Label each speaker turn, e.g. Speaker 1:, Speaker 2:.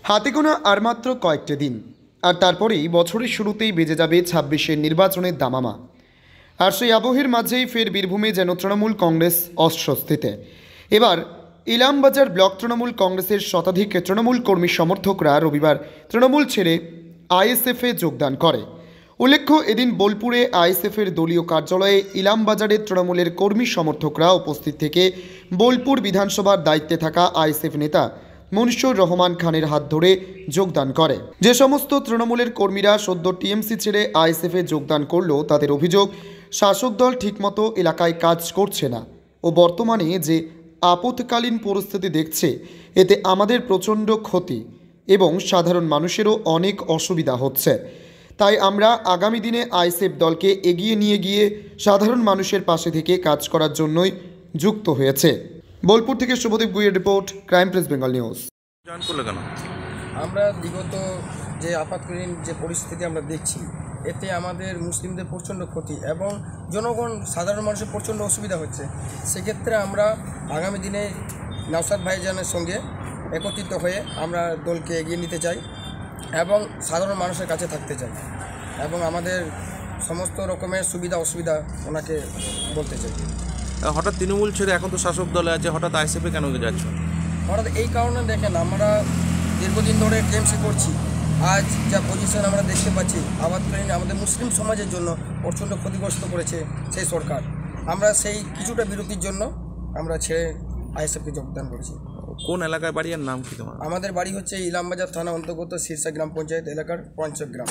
Speaker 1: হাতে গোনা আর মাত্র কয়েকটা দিন, আর তারপরেই বছরের শুরুতেই বেজে যাবে ২৬-এর নির্বাচনের দামামা। আর সেই আবহের মাঝেই ফের বীরভূমে যেন তৃণমূল কংগ্রেস অস্বস্তিতে। এবার ইলামবাজার ব্লক তৃণমূল কংগ্রেসের শতাধিক তৃণমূল কর্মী সমর্থকরা রবিবার তৃণমূল ছেড়ে আইএসএফে যোগদান করে। উল্লেখ্য, এদিন বোলপুরে আইএসএফের দলীয় কার্যালয়ে ইলামবাজারের তৃণমূলের কর্মী সমর্থকরা উপস্থিত থেকে বোলপুর বিধানসভার দায়িত্বে থাকা আইএসএফ নেতা মনসুর রহমান খানের হাত ধরে যোগদান করে। যে সমস্ত তৃণমূলের কর্মীরা সদ্য টিএমসি ছেড়ে আইএসএফে যোগদান করলো, তাদের অভিযোগ শাসক দল ঠিকমতো এলাকায় কাজ করছে না ও বর্তমানে যে আপৎকালীন পরিস্থিতি দেখছে, এতে আমাদের প্রচণ্ড ক্ষতি এবং সাধারণ মানুষেরও অনেক অসুবিধা হচ্ছে। তাই আমরা আগামী দিনে আইএসএফ দলকে এগিয়ে নিয়ে গিয়ে সাধারণ মানুষের পাশে থেকে কাজ করার জন্যই যুক্ত হয়েছে। বোলপুর থেকে শুভদীপ গুইয়ের report, crime press Bengal news.
Speaker 2: আমরা বিগত যে আপাতকালীন যে পরিস্থিতি আমরা দেখছি, এতে আমাদের মুসলিমদের প্রচণ্ড ক্ষতি এবং জনগণ সাধারণ মানুষের প্রচণ্ড অসুবিধা হচ্ছে। সেক্ষেত্রে আমরা আগামী দিনে নওশাদ ভাইজানের সঙ্গে একত্রিত হয়ে আমরা দলকে এগিয়ে নিতে চাই এবং সাধারণ মানুষের কাছে থাকতে চাই এবং আমাদের সমস্ত রকমের সুবিধা অসুবিধা ওনাকে বলতে চাই।
Speaker 3: হঠাৎ তৃণমূল ছেড়ে এখন তো শাসক দলে আছে, হঠাৎ আইএসএফে কেন যাচ্ছ?
Speaker 2: হঠাৎ এই কারণে দেখেন, আমরা দীর্ঘদিন ধরে টিএমসি করছি। আজ যা পজিশন আমরা দেখতে পাচ্ছি, আপাতকালীন আমাদের মুসলিম সমাজের জন্য প্রচণ্ড ক্ষতিগ্রস্ত করেছে সেই সরকার। আমরা সেই কিছুটা বিরতির জন্য আমরা ছেড়ে আইএসএফকে যোগদান করেছি।
Speaker 3: কোন এলাকায় বাড়ি আর নাম কি তোমার?
Speaker 2: আমাদের বাড়ি হচ্ছে ইলামবাজার থানা অন্তর্গত শীর্ষা গ্রাম পঞ্চায়েত এলাকার পঞ্চগ্রাম।